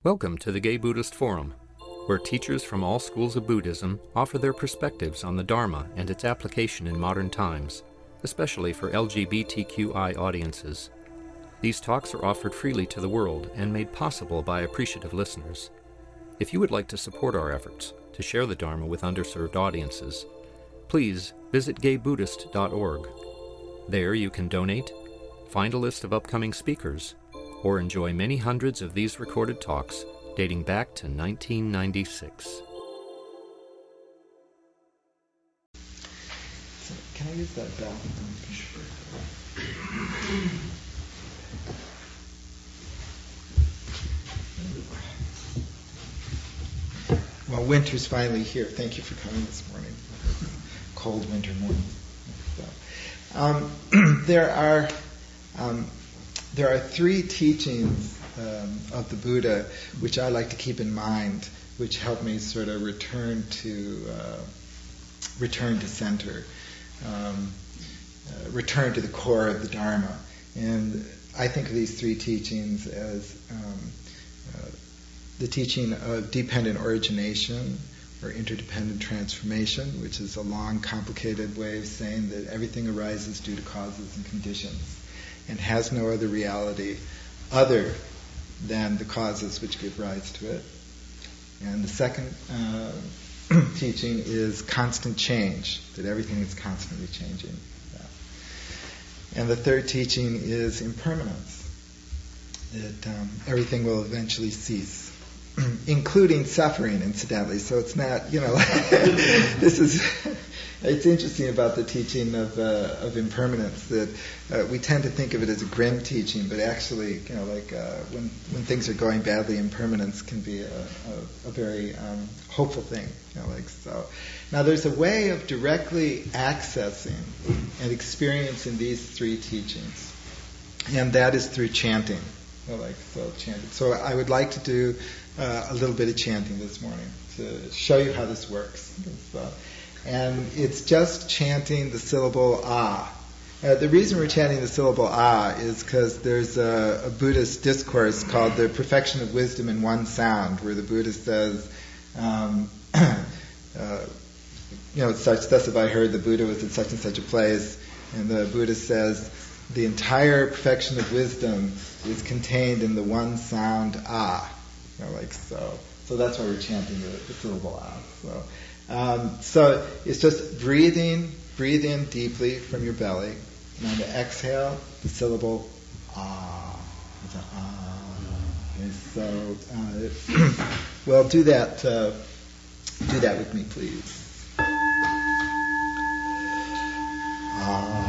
Welcome to the Gay Buddhist Forum, where teachers from all schools of Buddhism offer their perspectives on the Dharma and its application in modern times, especially for LGBTQI audiences. These talks are offered freely to the world and made possible by appreciative listeners. If you would like to support our efforts to share the Dharma with underserved audiences, please visit gaybuddhist.org. There you can donate, find a list of upcoming speakers, or enjoy many hundreds of these recorded talks dating back to 1996. So, can I use that bell? Sure. Well, winter's finally here. Thank you for coming this morning. Cold winter morning. There are three teachings of the Buddha which I like to keep in mind, which help me sort of return to center, return to the core of the Dharma. And I think of these three teachings as the teaching of dependent origination or interdependent transformation, which is a long, complicated way of saying that everything arises due to causes and conditions and has no other reality other than the causes which give rise to it. And the second teaching is constant change, that everything is constantly changing. And the third teaching is impermanence, that everything will eventually cease, including suffering, incidentally. So it's not, it's interesting about the teaching of impermanence, that we tend to think of it as a grim teaching, but actually, when things are going badly, impermanence can be a very hopeful thing. So. Now, there's a way of directly accessing and experiencing these three teachings, and that is through chanting. Chanting. So I would like to do a little bit of chanting this morning to show you how this works. And it's just chanting the syllable ah. The reason we're chanting the syllable ah is because there's a Buddhist discourse called The Perfection of Wisdom in One Sound, where the Buddha says, thus have I heard the Buddha was in such and such a place, and the Buddha says, the entire perfection of wisdom is contained in the one sound ah. So that's why we're chanting the syllable ah. So it's just breathe in deeply from your belly, and on the exhale, the syllable ah. It's an ah. Okay, so, well, do that with me, please. Ah.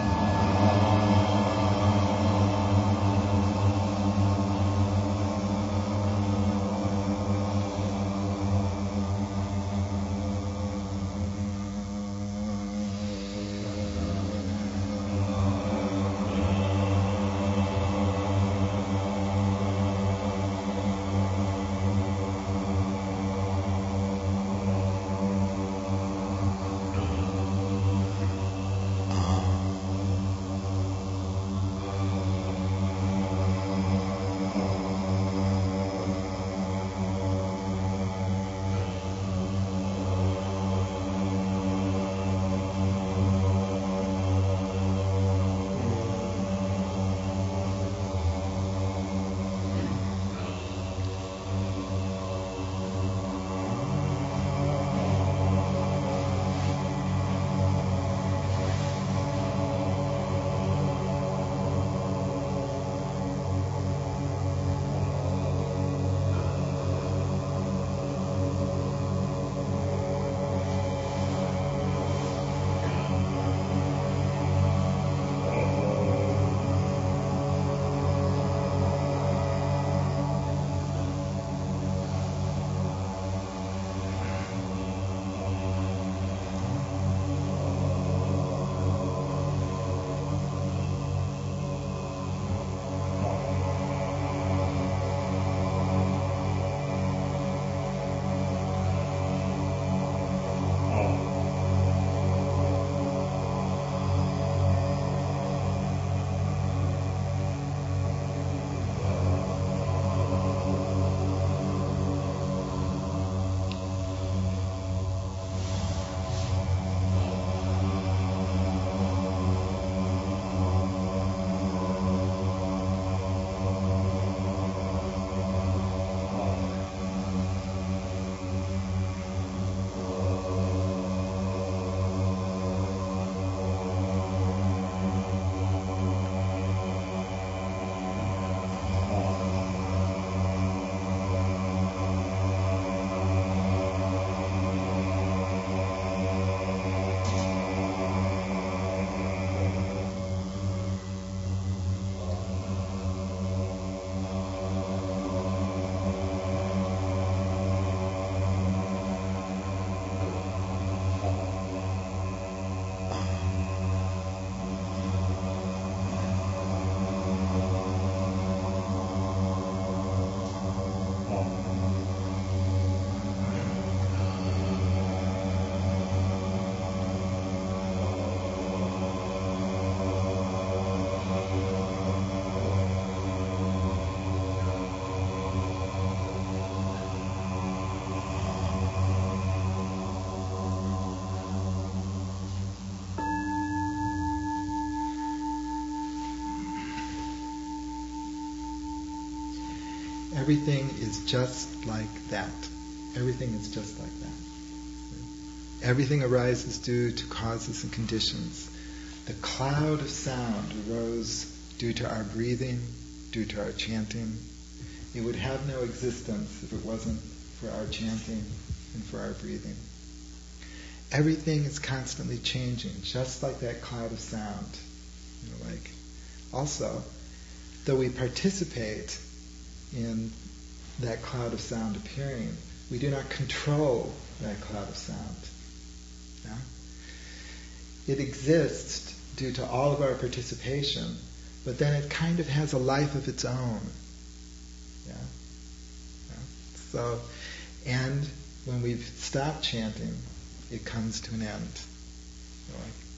everything is just like that. Everything is just like that. Everything arises due to causes and conditions. The cloud of sound arose due to our breathing, due to our chanting. It would have no existence if it wasn't for our chanting and for our breathing. Everything is constantly changing, just like that cloud of sound. Also, though we participate in that cloud of sound appearing, we do not control that cloud of sound. Yeah? It exists due to all of our participation, but then it kind of has a life of its own. Yeah? So, and when we've stopped chanting, it comes to an end.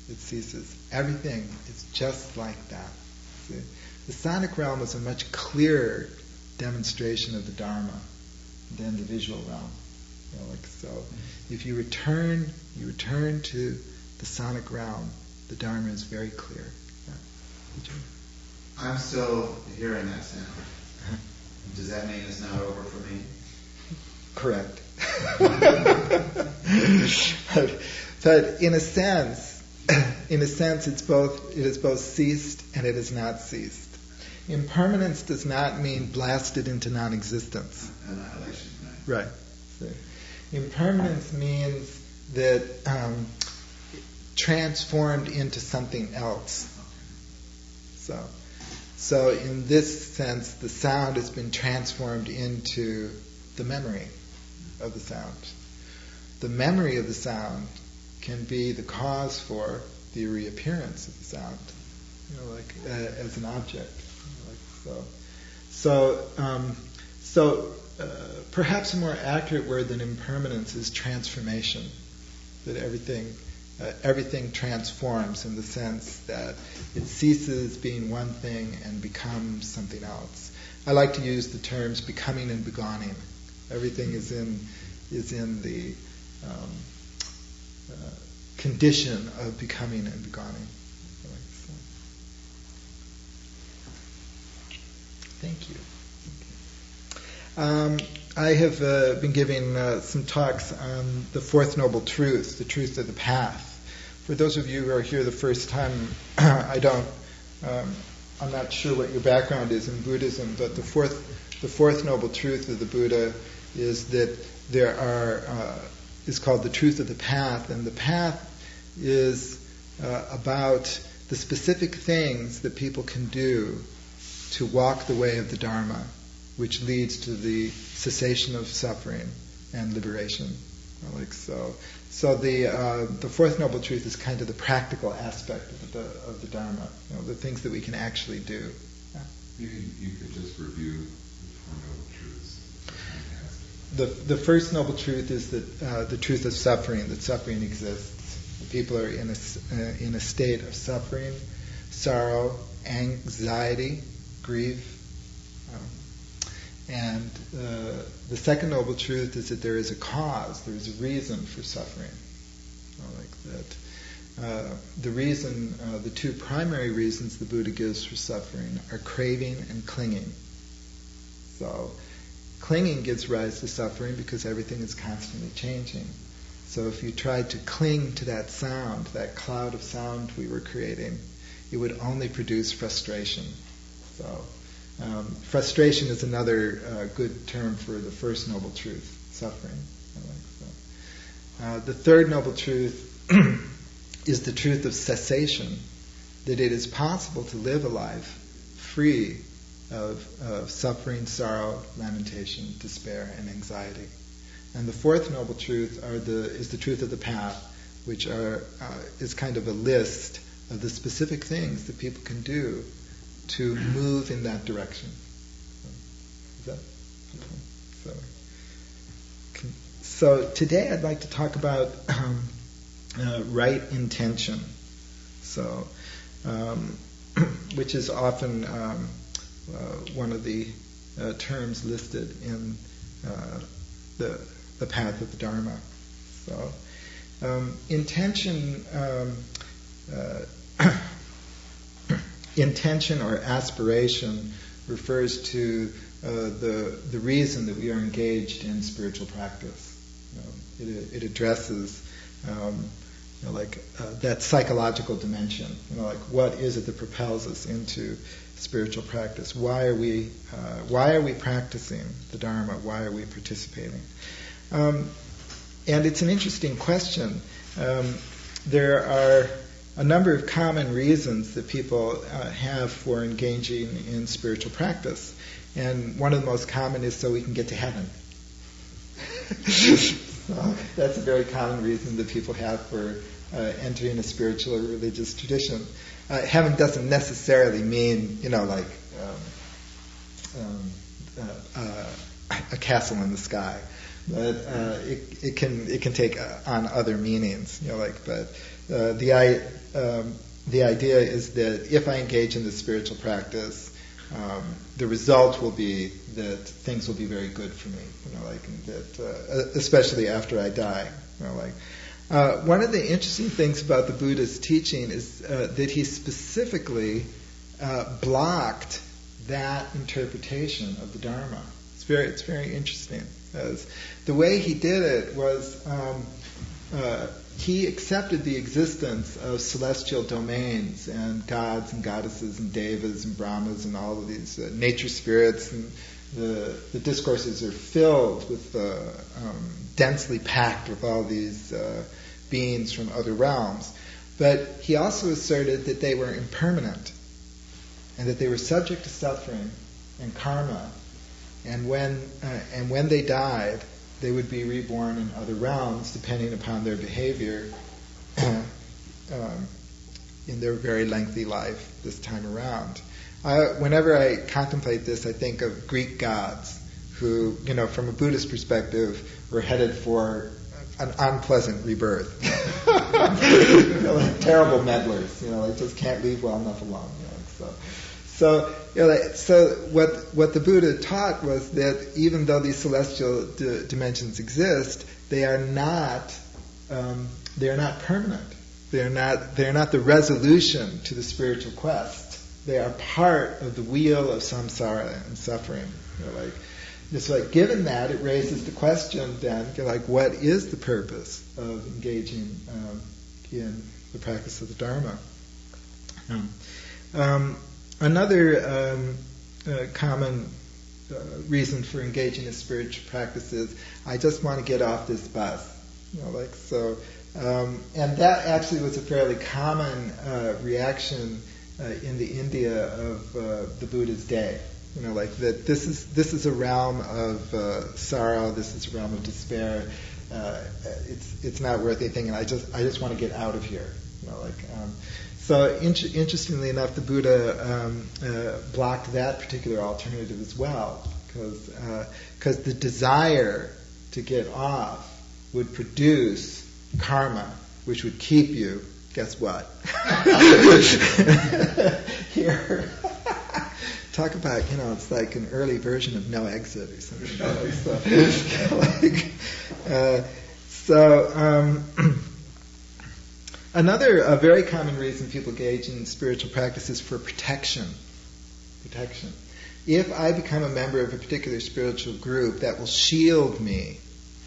It ceases. Everything is just like that. See? The sonic realm is a much clearer demonstration of the Dharma than the visual realm. So, if you return to the sonic realm, the Dharma is very clear. Yeah. I'm still hearing that sound. Does that mean it's not over for me? Correct. But in a sense, it has both ceased and it has not ceased. Impermanence does not mean blasted into non-existence. Annihilation, right? So, impermanence means that transformed into something else. So in this sense, the sound has been transformed into the memory of the sound. The memory of the sound can be the cause for the reappearance of the sound, as an object. So perhaps a more accurate word than impermanence is transformation. That everything transforms in the sense that it ceases being one thing and becomes something else. I like to use the terms becoming and begoning. Everything is in the condition of becoming and begoning. Thank you. I have been giving some talks on the Fourth Noble Truth, the truth of the path. For those of you who are here the first time, I'm not sure what your background is in Buddhism, but the fourth noble truth of the Buddha is that is called the truth of the path, and the path is about the specific things that people can do to walk the way of the Dharma, which leads to the cessation of suffering and liberation. So the fourth noble truth is kind of the practical aspect of the Dharma, the things that we can actually do. Yeah. You could just review the Four Noble Truths. The first noble truth is that the truth of suffering, that suffering exists. People are in a state of suffering, sorrow, anxiety, grief. And the second noble truth is that there is a cause, there is a reason for suffering. The reason, the two primary reasons the Buddha gives for suffering are craving and clinging. So, clinging gives rise to suffering because everything is constantly changing. So if you tried to cling to that sound, that cloud of sound we were creating, it would only produce frustration. So, frustration is another good term for the first noble truth, suffering. The third noble truth is the truth of cessation, that it is possible to live a life free of suffering, sorrow, lamentation, despair, and anxiety. And the fourth noble truth is the truth of the path, which is kind of a list of the specific things that people can do to move in that direction. Is that okay? So today I'd like to talk about right intention. So, which is often one of the terms listed in the path of the Dharma. So, intention. Intention or aspiration refers to the reason that we are engaged in spiritual practice. It addresses that psychological dimension. What is it that propels us into spiritual practice? Why are we practicing the Dharma? Why are we participating? And it's an interesting question. There are a number of common reasons that people have for engaging in spiritual practice. And one of the most common is so we can get to heaven. So that's a very common reason that people have for entering a spiritual or religious tradition. Heaven doesn't necessarily mean, a castle in the sky, but it can take on other meanings. But the idea is that if I engage in the spiritual practice, the result will be that things will be very good for me. Especially after I die. One of the interesting things about the Buddha's teaching is that he specifically blocked that interpretation of the Dharma. It's very interesting. The way he did it was he accepted the existence of celestial domains and gods and goddesses and devas and brahmas and all of these nature spirits, and the discourses are filled with densely packed with all these beings from other realms. But he also asserted that they were impermanent and that they were subject to suffering and karma, and when they died, they would be reborn in other realms depending upon their behavior in their very lengthy life this time around. Whenever I contemplate this, I think of Greek gods who, from a Buddhist perspective, were headed for an unpleasant rebirth. Terrible meddlers, just can't leave well enough alone. So what the Buddha taught was that even though these celestial dimensions exist, they are not permanent. They are not the resolution to the spiritual quest. They are part of the wheel of samsara and suffering. Given that, it raises the question then, what is the purpose of engaging in the practice of the Dharma? Another common reason for engaging in spiritual practice is, I just want to get off this bus. And that actually was a fairly common reaction in the India of the Buddha's day. That this is a realm of sorrow. This is a realm of despair. It's not worth anything, and I just want to get out of here. So interestingly enough, the Buddha blocked that particular alternative as well, because the desire to get off would produce karma, which would keep you. Guess what? Here. Talk about, it's like an early version of No Exit or something. Another very common reason people engage in spiritual practice is for protection. Protection. If I become a member of a particular spiritual group, that will shield me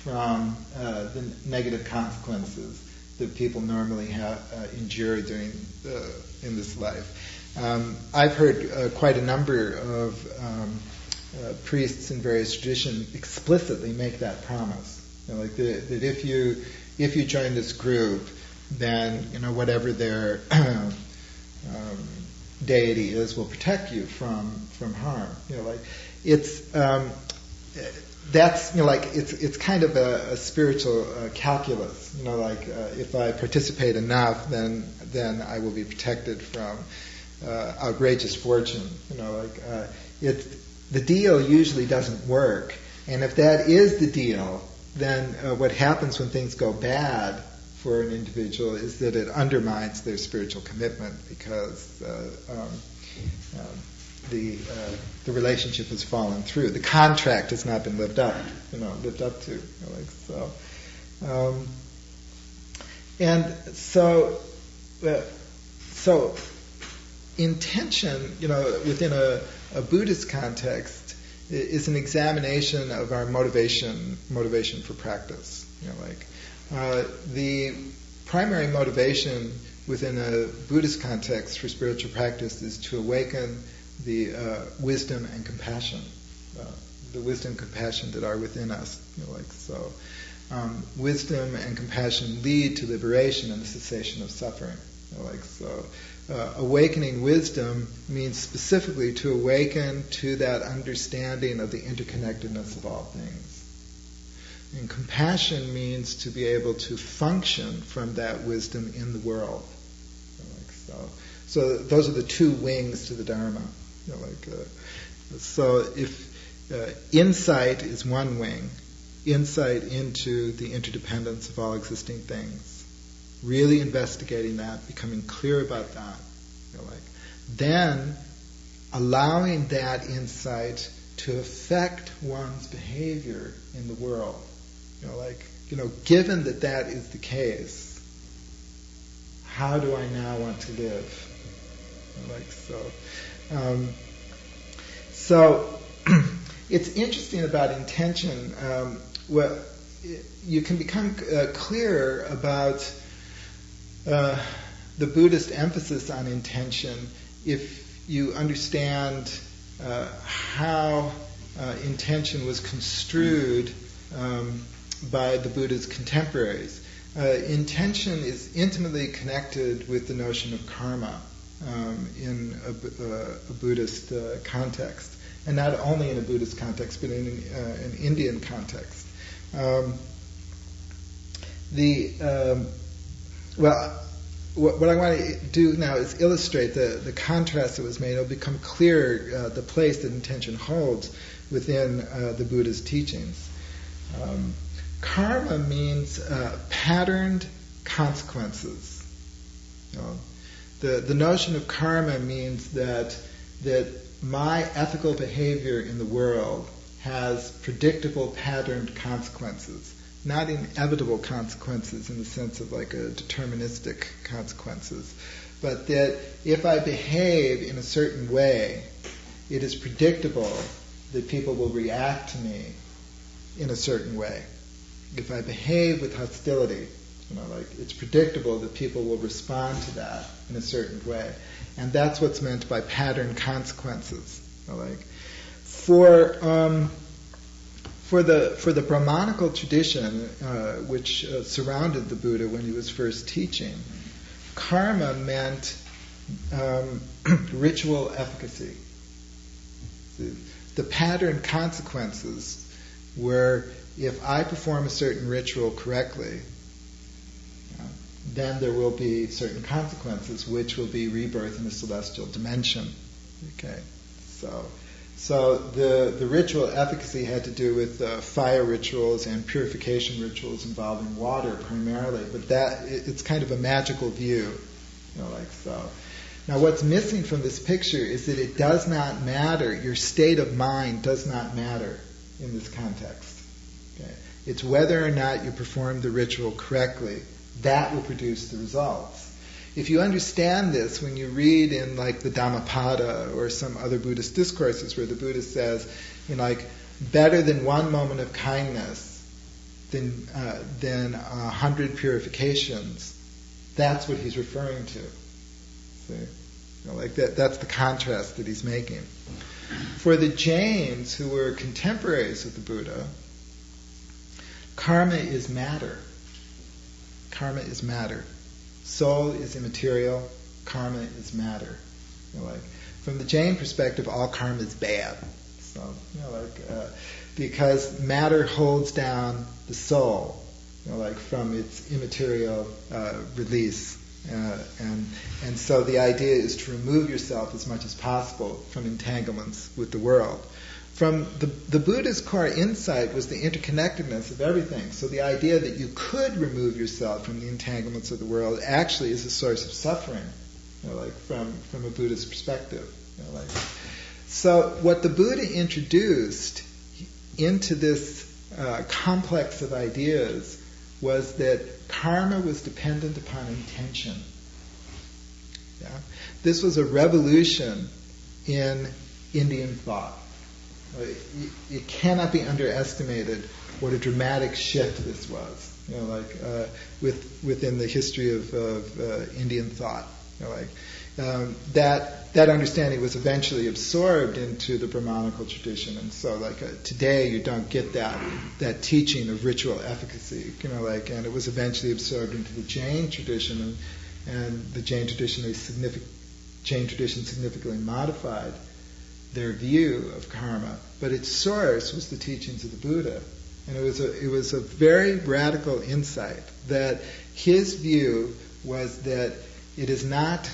from the negative consequences that people normally have endured in this life. I've heard quite a number of priests in various traditions explicitly make that promise. That if you join this group, then whatever their deity is will protect you from harm. It's kind of a spiritual calculus. If I participate enough, then I will be protected from outrageous fortune. The deal usually doesn't work, and if that is the deal, then what happens when things go bad for an individual is that it undermines their spiritual commitment, because the relationship has fallen through. The contract has not been lived up to. So intention, within a Buddhist context, is an examination of our motivation for practice. The primary motivation within a Buddhist context for spiritual practice is to awaken the wisdom and compassion, the wisdom and compassion that are within us. Wisdom and compassion lead to liberation and the cessation of suffering. Awakening wisdom means specifically to awaken to that understanding of the interconnectedness of all things. And compassion means to be able to function from that wisdom in the world. So those are the two wings to the Dharma. So if insight is one wing, insight into the interdependence of all existing things, really investigating that, becoming clear about that, then allowing that insight to affect one's behavior in the world. Given that that is the case, how do I now want to live? So it's interesting about intention. You can become clearer about the Buddhist emphasis on intention if you understand how intention was construed by the Buddha's contemporaries. Intention is intimately connected with the notion of karma in a Buddhist context, and not only in a Buddhist context, but in an Indian context. What I want to do now is illustrate the contrast that was made. It'll become clear the place that intention holds within the Buddha's teachings. Karma means patterned consequences. The notion of karma means that my ethical behavior in the world has predictable patterned consequences, not inevitable consequences in the sense of like a deterministic consequences, but that if I behave in a certain way, it is predictable that people will react to me in a certain way. If I behave with hostility, it's predictable that people will respond to that in a certain way. And that's what's meant by pattern consequences. For the Brahmanical tradition, which surrounded the Buddha when he was first teaching, karma meant ritual efficacy. The pattern consequences were, if I perform a certain ritual correctly, then there will be certain consequences, which will be rebirth in the celestial dimension. Okay, so the ritual efficacy had to do with fire rituals and purification rituals involving water primarily, but it's kind of a magical view, Now, what's missing from this picture is that it does not matter. Your state of mind does not matter in this context. Okay? It's whether or not you perform the ritual correctly that will produce the results. If you understand this when you read in like the Dhammapada or some other Buddhist discourses where the Buddha says, better than one moment of kindness than 100 purifications, that's what he's referring to. See? That's the contrast that he's making. For the Jains, who were contemporaries of the Buddha, karma is matter. Karma is matter. Soul is immaterial. Karma is matter. From the Jain perspective, all karma is bad. So, because matter holds down the soul, from its immaterial release. And so the idea is to remove yourself as much as possible from entanglements with the world. From the Buddha's core insight was the interconnectedness of everything. So the idea that you could remove yourself from the entanglements of the world actually is a source of suffering, from a Buddhist perspective. So what the Buddha introduced into this complex of ideas was that karma was dependent upon intention. Yeah? This was a revolution in Indian thought. It cannot be underestimated what a dramatic shift this was. Within the history of Indian thought. That understanding was eventually absorbed into the Brahmanical tradition, and so today you don't get that teaching of ritual efficacy. And it was eventually absorbed into the Jain tradition, and the Jain tradition significantly modified their view of karma, but its source was the teachings of the Buddha. And it was a very radical insight that his view was that it is not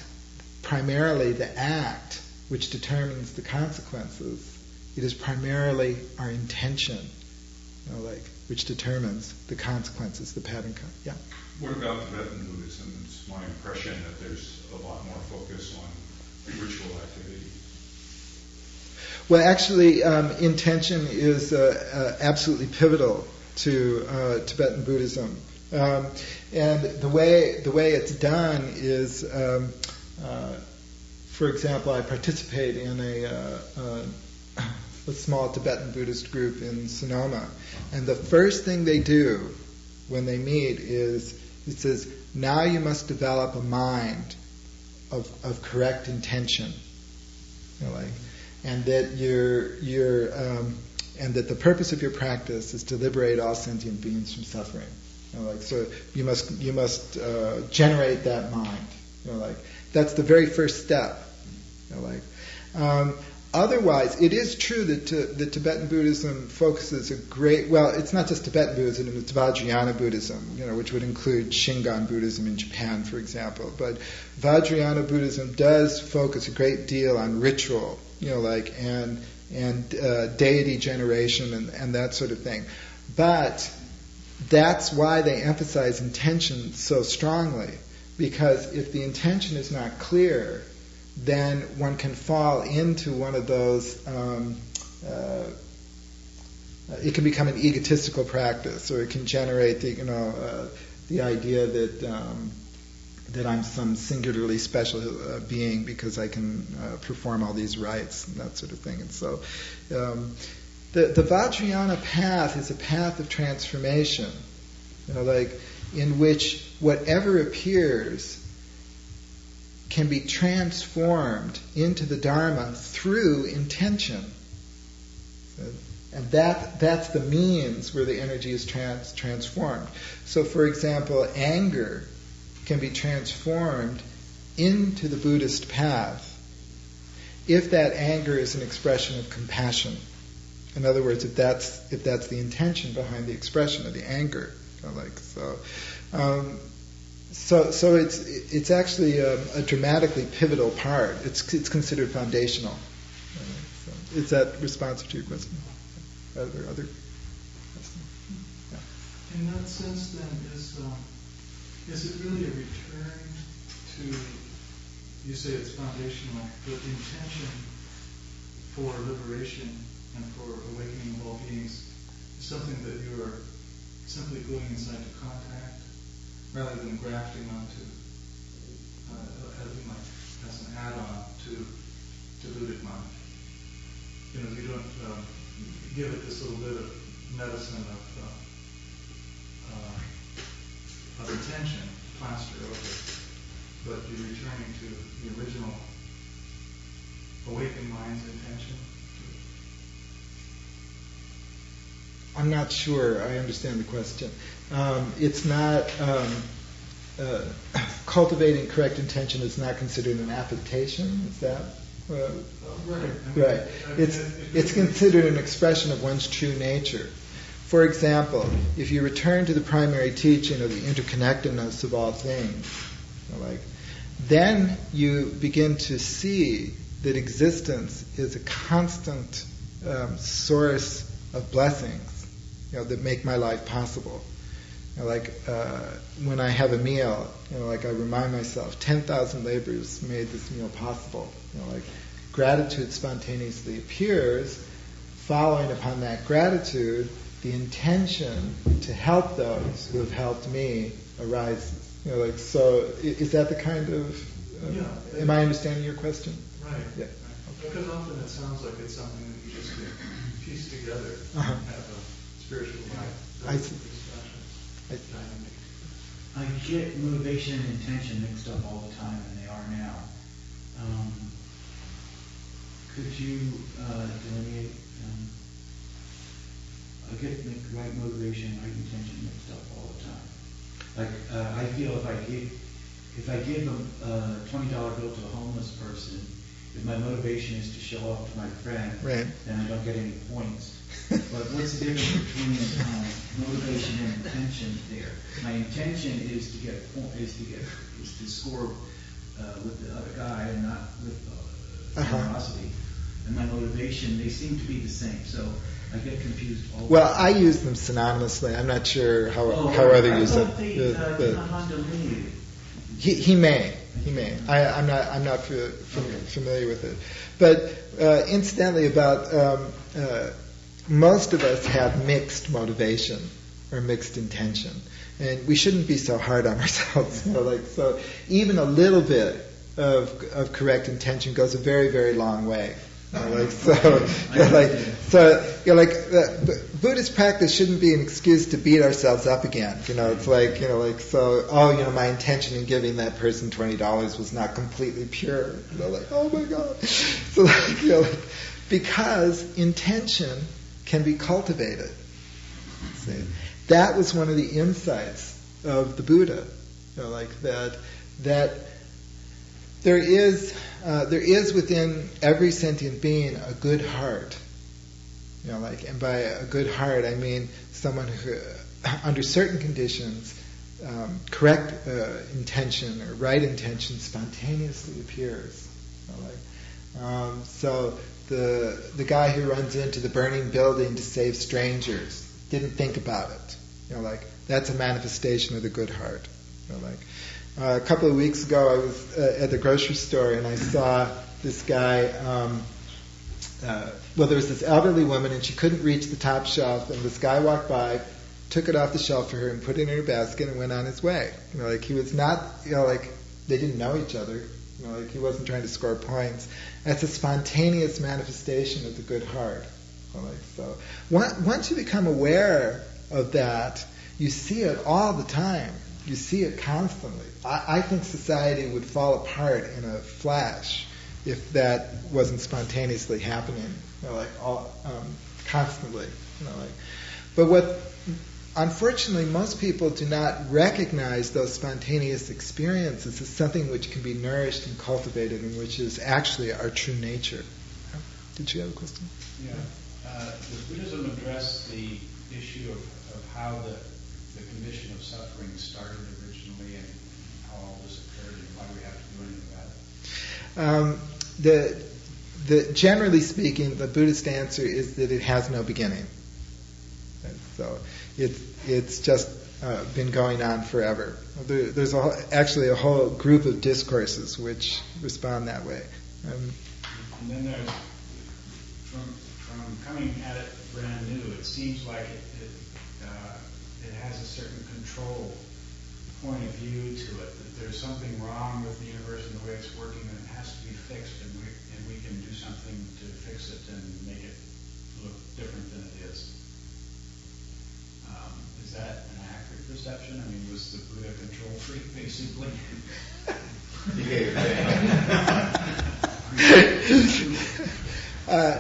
primarily the act which determines the consequences. It is primarily our intention, which determines the consequences, the pattern. Yeah. What about Tibetan Buddhism? It's my impression that there's a lot more focus on ritual activity. Well, actually, intention is absolutely pivotal to Tibetan Buddhism, and the way it's done is, for example, I participate in a small Tibetan Buddhist group in Sonoma, and the first thing they do when they meet is it says, "Now you must develop a mind of correct intention." And that and that the purpose of your practice is to liberate all sentient beings from suffering. So you must generate that mind. That's the very first step. Otherwise, it is true that Tibetan Buddhism focuses it's not just Tibetan Buddhism, it's Vajrayana Buddhism, which would include Shingon Buddhism in Japan, for example. But Vajrayana Buddhism does focus a great deal on ritual, and deity generation and that sort of thing. But that's why they emphasize intention so strongly, because if the intention is not clear, then one can fall into one of those, it can become an egotistical practice, or it can generate the idea that I'm some singularly special being because I can perform all these rites and that sort of thing. And so the Vajrayana path is a path of transformation, in which whatever appears can be transformed into the Dharma through intention. And that's the means where the energy is transformed. So, for example, anger can be transformed into the Buddhist path if that anger is an expression of compassion. In other words, if that's the intention behind the expression of the anger. So it's actually a dramatically pivotal part. It's considered foundational. So is that responsive to your question? Are there other questions? Yeah. In that sense, then, is it really a return to? You say it's foundational, but intention for liberation and for awakening of all beings is something that you are simply going inside to contact, rather than grafting onto, as an add-on to deluded mind. You don't give it this little bit of medicine of intention, plaster over it, but you're returning to the original awakened mind's intention. I'm not sure I understand the question. It's not cultivating correct intention is not considered an affectation. Is that right? It's considered an expression of one's true nature. For example, if you return to the primary teaching of the interconnectedness of all things, then you begin to see that existence is a constant source of blessings, that make my life possible. When I have a meal, I remind myself, 10,000 labors made this meal possible. Gratitude spontaneously appears. Following upon that gratitude, the intention to help those who have helped me arises. So is that the kind of? Am I understanding your question? Right. Yeah. Because often it sounds like it's something that you just do. piece together and have a spiritual life. I see. Dynamic. I get motivation and intention mixed up all the time, and they are now. Could you delineate? I get right motivation, right intention mixed up all the time. Like I feel if I give a $20 bill to a homeless person, if my motivation is to show off to my friend, Right. then I don't get any points. But what's the difference between motivation and intention there? My intention is to score with the other guy and not with generosity. And my motivation, they seem to be the same. So I get confused all the Well, time. I use them synonymously. I'm not sure how other use them. He may. I'm not familiar with it. But incidentally, about most of us have mixed motivation or mixed intention, and we shouldn't be so hard on ourselves. So even a little bit of correct intention goes a very, very long way. Buddhist practice shouldn't be an excuse to beat ourselves up again. My intention in giving that person $20 was not completely pure. Oh my God. Because intention can be cultivated. See? That was one of the insights of the Buddha. That there is within every sentient being a good heart. And by a good heart I mean someone who, under certain conditions, correct intention or right intention spontaneously appears. So the guy who runs into the burning building to save strangers didn't think about it. That's a manifestation of the good heart. A couple of weeks ago I was at the grocery store and I saw this guy, there was this elderly woman and she couldn't reach the top shelf, and this guy walked by, took it off the shelf for her and put it in her basket and went on his way. He was not, they didn't know each other. He wasn't trying to score points. That's a spontaneous manifestation of the good heart. So once you become aware of that, you see it all the time. You see it constantly. I think society would fall apart in a flash if that wasn't spontaneously happening, constantly. But unfortunately, most people do not recognize those spontaneous experiences as something which can be nourished and cultivated, and which is actually our true nature. Did you have a question? Yeah. Does Buddhism address the issue of how the condition of suffering started originally and how all this occurred and why we have to do anything about it? Generally speaking, the Buddhist answer is that it has no beginning. And so it's just been going on forever. There's actually a whole group of discourses which respond that way. And then there's, from coming at it brand new, it seems like it has a certain control point of view to it, that there's something wrong with the universe and the way it's working, and it has to be fixed, and we can do something to fix it and make it look different than it is. Is that an accurate perception? I mean, was the Buddha control freak, basically?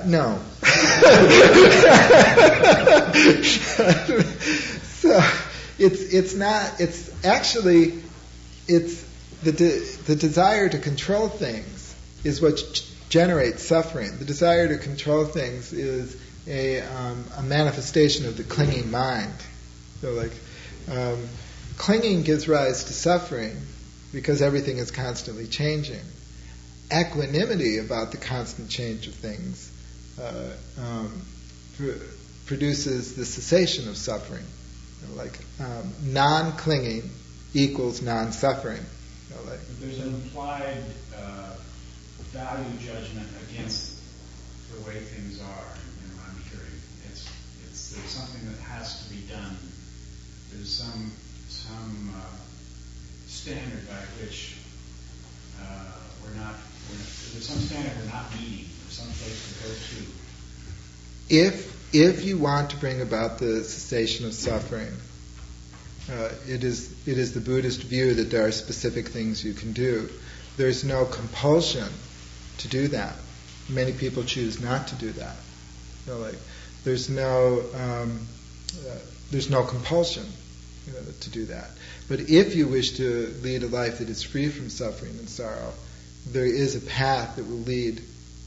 No. So it's not. It's actually the desire to control things is what generates suffering. The desire to control things is a manifestation of the clinging mind. So clinging gives rise to suffering because everything is constantly changing. Equanimity about the constant change of things produces the cessation of suffering. Non-clinging equals non-suffering. There's an implied value judgment against the way things are. I'm hearing there's something that has to be done. There's some standard by which there's some standard we're not meeting, or some place to go to. if you want to bring about the cessation of suffering, it is the Buddhist view that there are specific things you can do. There's no compulsion to do that. Many people choose not to do that. There's no compulsion to do that. But if you wish to lead a life that is free from suffering and sorrow, there is a path that will lead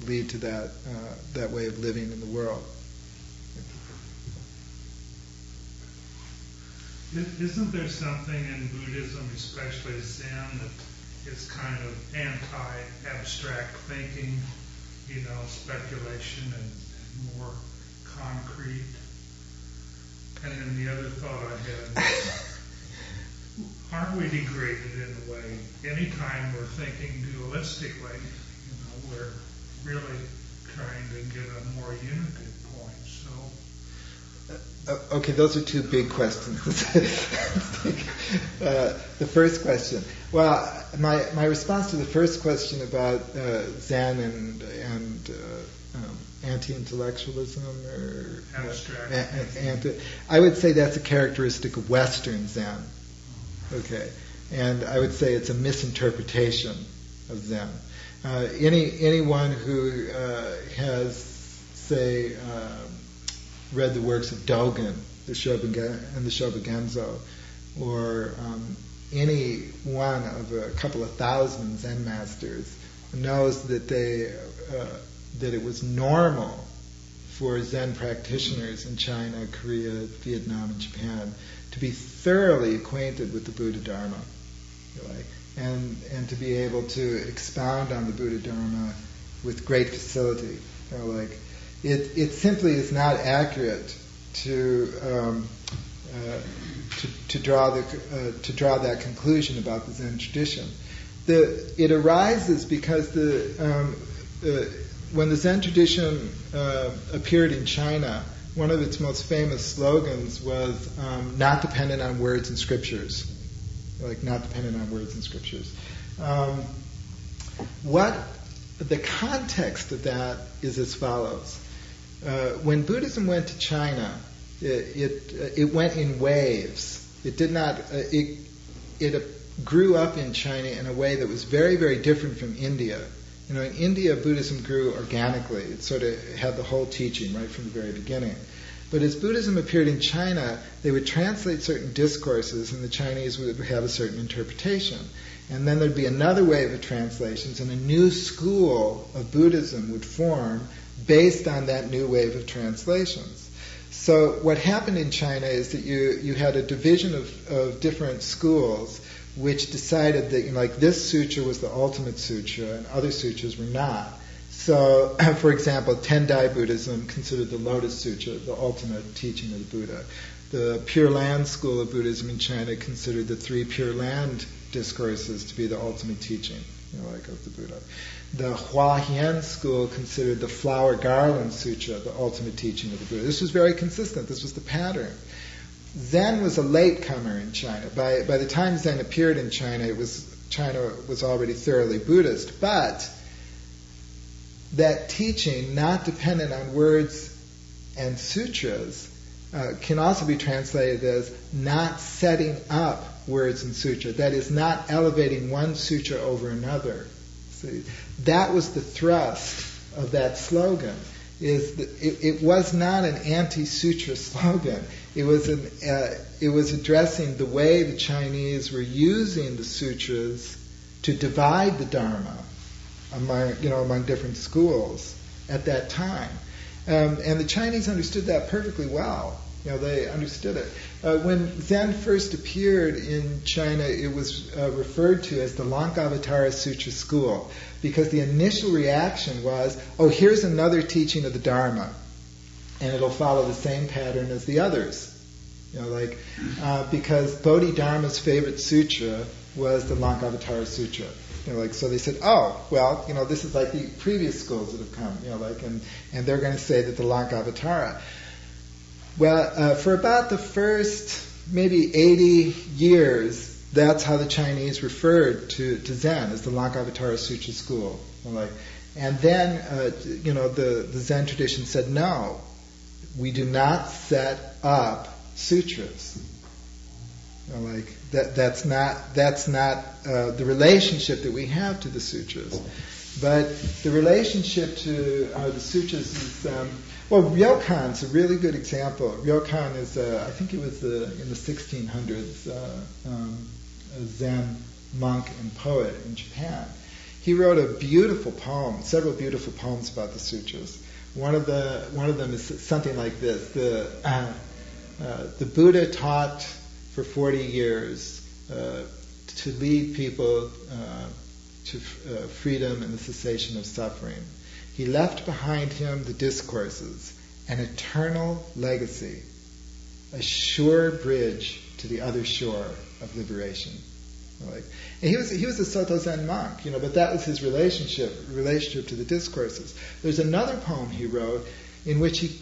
to that way of living in the world. Isn't there something in Buddhism, especially Zen, that is kind of anti-abstract thinking, speculation and more concrete? And then the other thought I had was, aren't we degraded in a way? Anytime we're thinking dualistically, we're really trying to get a more unitive point. So. Okay, those are two big questions. The first question. Well, my response to the first question about Zen and anti-intellectualism or I would say that's a characteristic of Western Zen. Okay, and I would say it's a misinterpretation of Zen. Anyone who has, say, read the works of Dogen, the Shobogenzo, or any one of a couple of thousand Zen masters knows that that it was normal for Zen practitioners in China, Korea, Vietnam, and Japan to be thoroughly acquainted with the Buddha Dharma, and to be able to expound on the Buddha Dharma with great facility. It simply is not accurate to draw that conclusion about the Zen tradition. It arises because when the Zen tradition appeared in China, one of its most famous slogans was "not dependent on words and scriptures." Not dependent on words and scriptures. What the context of that is as follows. When Buddhism went to China, it went in waves. It did not. It grew up in China in a way that was very, very different from India. In India, Buddhism grew organically. It sort of had the whole teaching right from the very beginning. But as Buddhism appeared in China, they would translate certain discourses, and the Chinese would have a certain interpretation. And then there'd be another wave of translations, and a new school of Buddhism would form based on that new wave of translations. So what happened in China is that you had a division of different schools which decided that this sutra was the ultimate sutra and other sutras were not. So, for example, Tendai Buddhism considered the Lotus Sutra the ultimate teaching of the Buddha. The Pure Land school of Buddhism in China considered the 3 Pure Land discourses to be the ultimate teaching, of the Buddha. The Huahien school considered the Flower Garland Sutra the ultimate teaching of the Buddha. This was very consistent. This was the pattern. Zen was a latecomer in China. By the time Zen appeared in China, China was already thoroughly Buddhist. But that teaching, not dependent on words and sutras, can also be translated as not setting up words and sutra. That is, not elevating one sutra over another. See, that was the thrust of that slogan. It was not an anti-sutra slogan. It was addressing the way the Chinese were using the sutras to divide the Dharma among different schools at that time. And the Chinese understood that perfectly well. They understood it. When Zen first appeared in China, it was referred to as the Lankavatara Sutra School, because the initial reaction was, here's another teaching of the Dharma, and it'll follow the same pattern as the others. Because Bodhidharma's favorite sutra was the Lankavatara Sutra. So they said, this is like the previous schools that have come, and they're going to say that the Lankavatara. Well, for about the first maybe 80 years, that's how the Chinese referred to Zen, as the Lankavatara Sutra school. And then, the Zen tradition said, no, we do not set up sutras. Like that's not the relationship that we have to the sutras. But the relationship to the sutras is, Ryokan's a really good example. Ryokan is, I think it was in the 1600s, a Zen monk and poet in Japan. He wrote a beautiful poem, several beautiful poems about the sutras. One of them is something like this: the Buddha taught for 40 years to lead people to freedom and the cessation of suffering. He left behind him the discourses, an eternal legacy, a sure bridge to the other shore of liberation. And he was a Soto Zen monk, but that was his relationship to the discourses. There's another poem he wrote in which he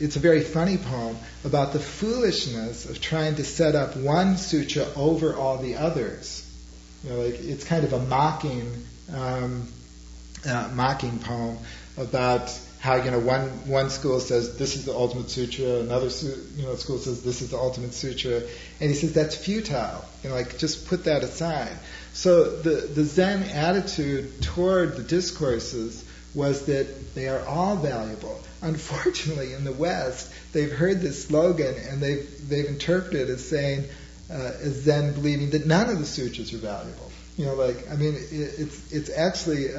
it's a very funny poem about the foolishness of trying to set up one sutra over all the others. It's kind of a mocking poem about how one school says this is the ultimate sutra, another school says this is the ultimate sutra, and he says that's futile. Just put that aside. So the Zen attitude toward the discourses was that they are all valuable. Unfortunately, in the West, they've heard this slogan and they've interpreted it as saying, as Zen believing that none of the sutras are valuable. It's actually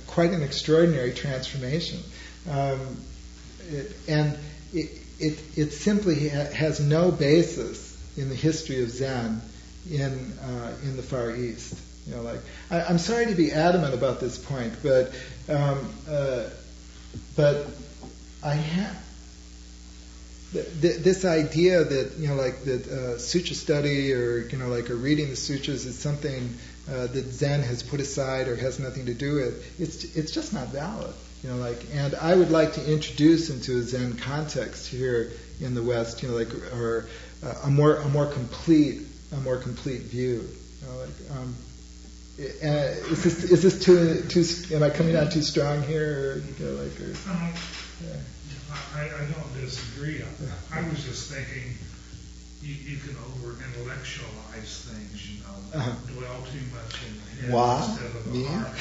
quite an extraordinary transformation, and it simply has no basis in the history of Zen in the Far East. I'm sorry to be adamant about this point, but I have this idea that that sutra study or or reading the sutras is something that Zen has put aside or has nothing to do with. It's just not valid. And I would like to introduce into a Zen context here in the West, or a more complete view. Is this too? Am I coming out too strong here? I don't disagree. I was just thinking you can over-intellectualize things, dwell too much in the head instead of the heart.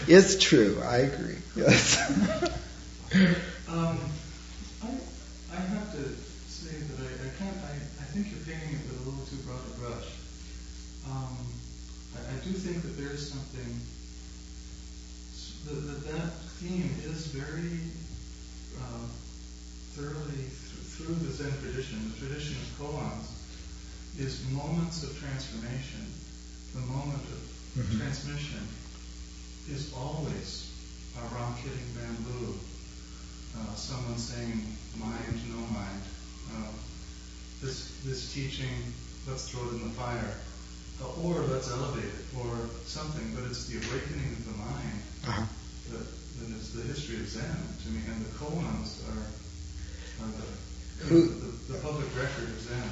It's true. I agree. Yes. I have to say that I think you're painting it with a little too broad a brush. I do think that there is something, that theme is very thoroughly through the Zen tradition. The tradition of koans is moments of transformation. The moment of transmission is always a ram-kitting bamboo. Someone saying, mind, no mind. This teaching, let's throw it in the fire. Or let's elevate it, or something, but it's the awakening of the mind that is the history of Zen to me, and the koans are the public record of Zen.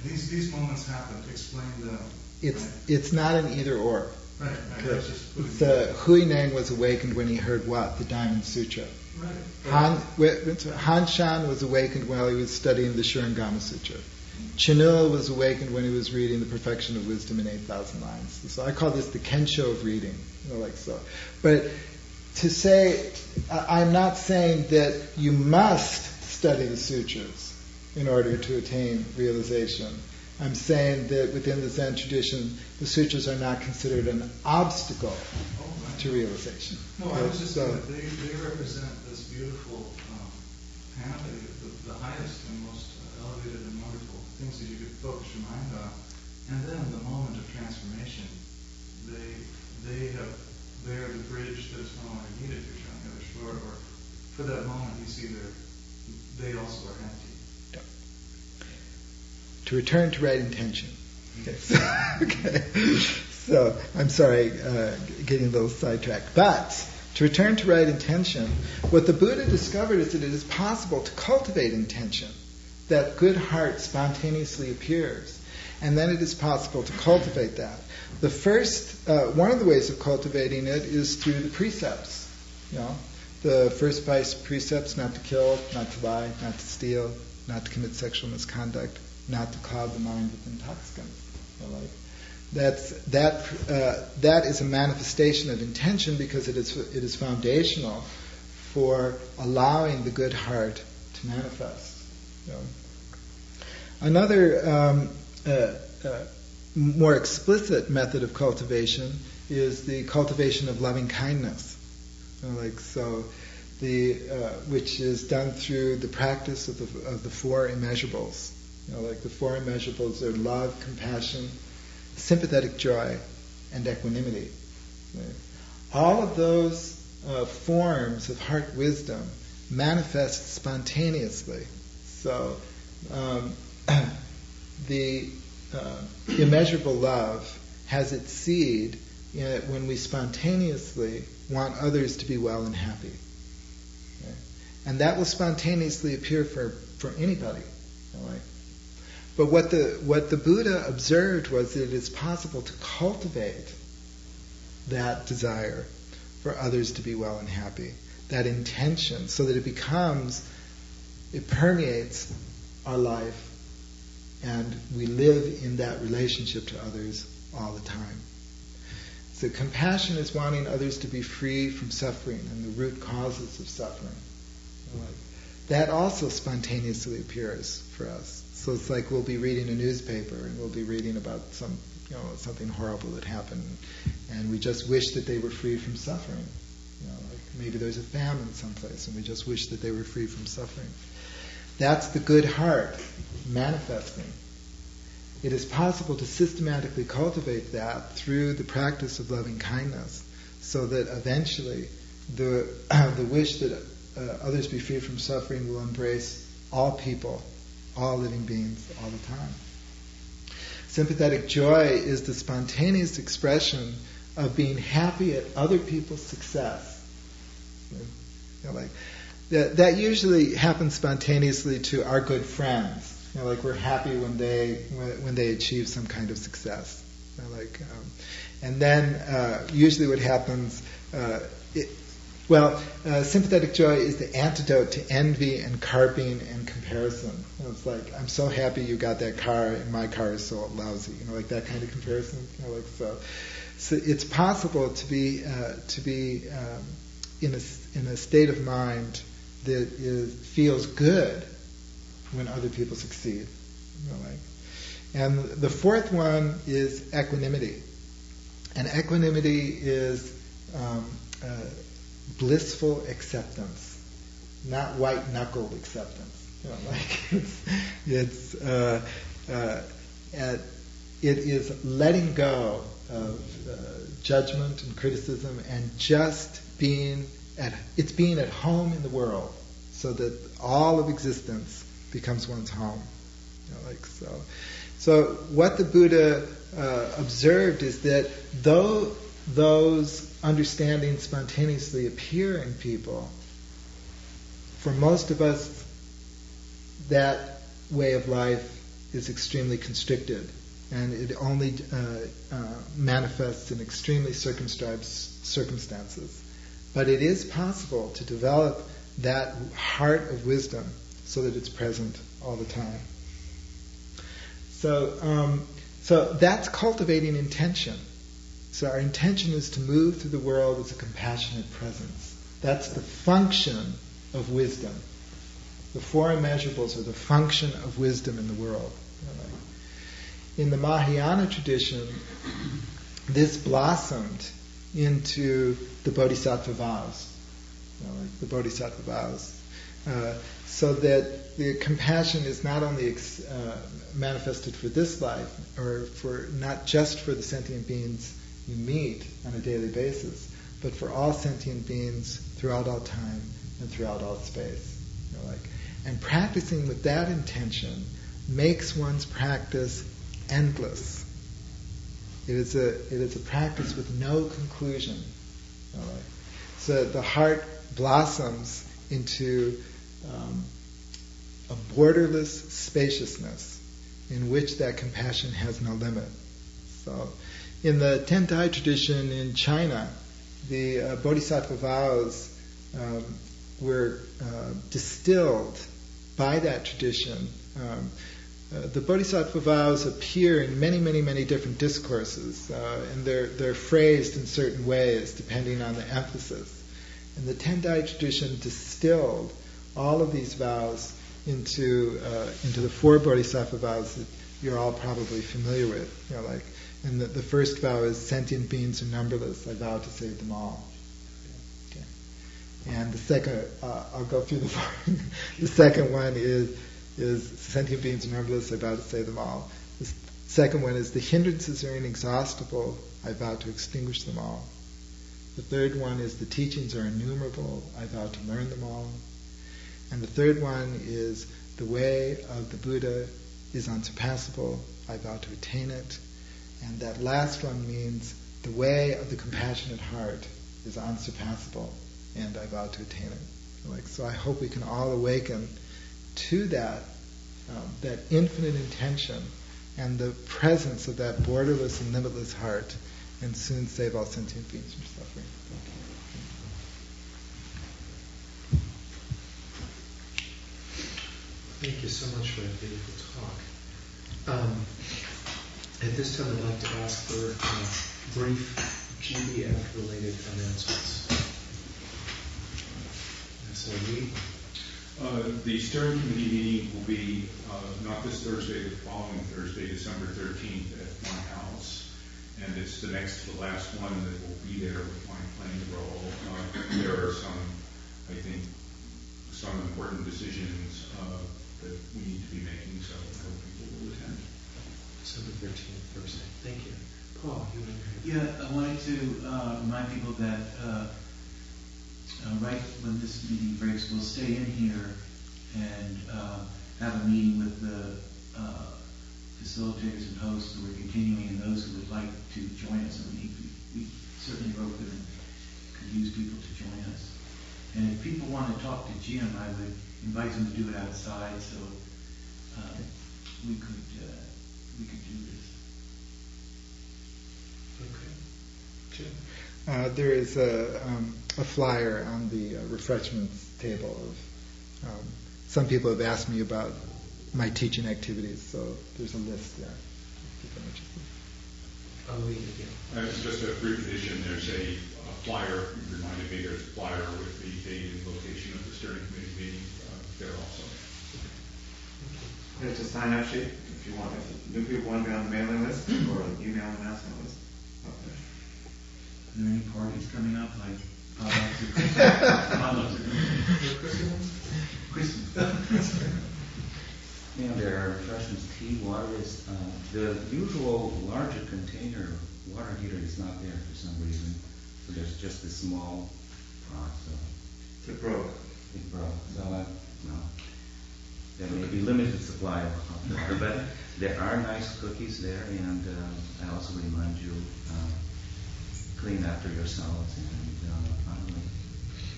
These moments happen. Explain them. It's not an either or. Right. Huineng was awakened when he heard what? The Diamond Sutra. Right. Han Shan was awakened while he was studying the Shurangama Sutra. Chinul was awakened when he was reading The Perfection of Wisdom in 8,000 Lines. So I call this the Kensho of reading, so. But to say, I'm not saying that you must study the sutras in order to attain realization. I'm saying that within the Zen tradition, the sutras are not considered an obstacle to realization. No, I was just saying that they represent this beautiful panoply, the highest and most elevated and wonderful things that you could focus your mind on. And then the moment of transformation, they're the bridge that is no longer needed if you're on the other shore, or for that moment you see they also are empty. To return to right intention. Okay. So I'm sorry, getting a little sidetracked. But to return to right intention, what the Buddha discovered is that it is possible to cultivate intention. That good heart spontaneously appears. and then it is possible to cultivate that. The first, one of the ways of cultivating it is through the precepts. You know, the first 5 precepts: not to kill, not to lie, not to steal, not to commit sexual misconduct, not to cloud the mind with intoxicants. You know, like that is a manifestation of intention, because it is foundational for allowing the good heart to manifest. You know. Another more explicit method of cultivation is the cultivation of loving kindness. You know, like so, which is done through the practice of the 4 immeasurables. You know, like the 4 immeasurables are love, compassion, sympathetic joy, and equanimity. Right? All of those forms of heart wisdom manifest spontaneously. So the immeasurable love has its seed when we spontaneously want others to be well and happy. Okay? And that will spontaneously appear for anybody. Right? But what the Buddha observed was that it is possible to cultivate that desire for others to be well and happy, that intention, so that it permeates our life, and we live in that relationship to others all the time. So compassion is wanting others to be free from suffering and the root causes of suffering. That also spontaneously appears for us. So it's like we'll be reading a newspaper and we'll be reading about something horrible that happened, and we just wish that they were free from suffering. You know, like maybe there's a famine someplace and we just wish that they were free from suffering. That's the good heart manifesting. It is possible to systematically cultivate that through the practice of loving kindness, so that eventually the wish that others be free from suffering will embrace all people, all living beings, all the time. Sympathetic joy is the spontaneous expression of being happy at other people's success. You know, like that usually happens spontaneously to our good friends. You know, like we're happy when they achieve some kind of success. You know, like, and then usually what happens. Sympathetic joy is the antidote to envy and carping and comparison. You know, it's like, I'm so happy you got that car and my car is so lousy. You know, like that kind of comparison. You know, like so it's possible to be in a state of mind that feels good when other people succeed. You know, like, and the fourth one is equanimity, and equanimity is blissful acceptance, not white-knuckled acceptance. You know, like it is letting go of judgment and criticism, and just being at home in the world, so that all of existence becomes one's home. You know, like so. So what the Buddha observed is that though those understandings spontaneously appear in people, for most of us, that way of life is extremely constricted, and it only manifests in extremely circumscribed circumstances. But it is possible to develop that heart of wisdom so that it's present all the time. So that's cultivating intention. So our intention is to move through the world as a compassionate presence. That's the function of wisdom. The 4 immeasurables are the function of wisdom in the world. In the Mahayana tradition, this blossomed into the Bodhisattva vows. Like the Bodhisattva vows. So that the compassion is not only manifested for this life, or for not just for the sentient beings you meet on a daily basis, but for all sentient beings throughout all time and throughout all space. You know, like, and practicing with that intention makes one's practice endless. It is a practice with no conclusion. You know, like, so the heart blossoms into a borderless spaciousness, in which that compassion has no limit. So, in the Tentai tradition in China, the Bodhisattva vows were distilled by that tradition. The Bodhisattva vows appear in many, many, many different discourses, and they're phrased in certain ways depending on the emphasis. And the Tendai tradition distilled all of these vows into the 4 Bodhisattva vows that you're all probably familiar with. And the first vow is, sentient beings are numberless, I vow to save them all. Okay. And the second, I'll go through the four. The second one is sentient beings are numberless, I vow to save them all. The second one is, the hindrances are inexhaustible, I vow to extinguish them all. The third one is, the teachings are innumerable, I vow to learn them all. And the third one is, the way of the Buddha is unsurpassable, I vow to attain it. And that last one means, the way of the compassionate heart is unsurpassable, and I vow to attain it. So I hope we can all awaken to that infinite intention and the presence of that borderless and limitless heart, and soon save all sentient beings from suffering. Thank you so much for that beautiful talk. At this time, I'd like to ask for brief GBF-related announcements. The steering committee meeting will be not this Thursday, the following Thursday, December 13th at my house. And it's the next to the last one that will be there with my playing role. There are some important decisions that we need to be making, so I hope people will attend. December 13th, Thursday. Thank you. Paul, you want to... Yeah, I wanted to remind people that right when this meeting breaks, we'll stay in here and have a meeting with the facilitators and hosts who are continuing, and those who would like to join us. And we certainly are open and could use people to join us. And if people want to talk to Jim, I would invite them to do it outside, so we could do this. Okay. Jim? There is a flyer on the refreshments table of some people have asked me about my teaching activities, so there's a list there. I'll read it again. Just a brief addition, there's a flyer, you reminded me there's a flyer with the date and location of the steering committee meeting there also. There's a sign-up sheet if you want, if new people want to be on the mailing list or an email announcement list. Okay. Are there any parties coming up, like Christmas? Yeah, there are refreshments, tea, water is, the usual larger container water heater is not there for some reason. So there's just a small pot, so. It broke. It broke, so, there may be limited supply of hot water, but there are nice cookies there, and I also remind you, clean after yourselves, and finally,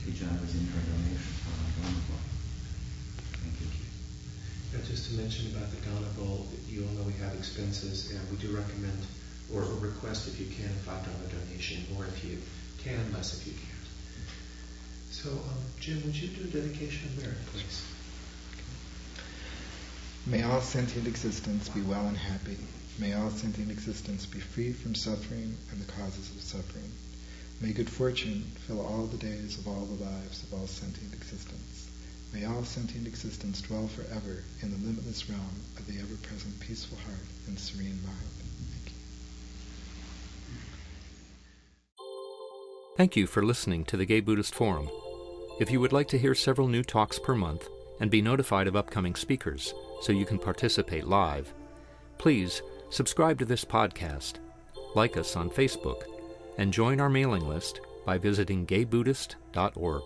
be generous in your donation for our donor bowl. Thank you. And just to mention about the donor bowl, you all know we have expenses, and we do recommend or request, if you can, a $5 donation, or if you can, less if you can't. So, Jim, would you do a dedication of merit, please? May all sentient existence be well and happy. May all sentient existence be free from suffering and the causes of suffering. May good fortune fill all the days of all the lives of all sentient existence. May all sentient existence dwell forever in the limitless realm of the ever-present peaceful heart and serene mind. Thank you. Thank you for listening to the Gay Buddhist Forum. If you would like to hear several new talks per month and be notified of upcoming speakers so you can participate live, please subscribe to this podcast, like us on Facebook, and join our mailing list by visiting gaybuddhist.org.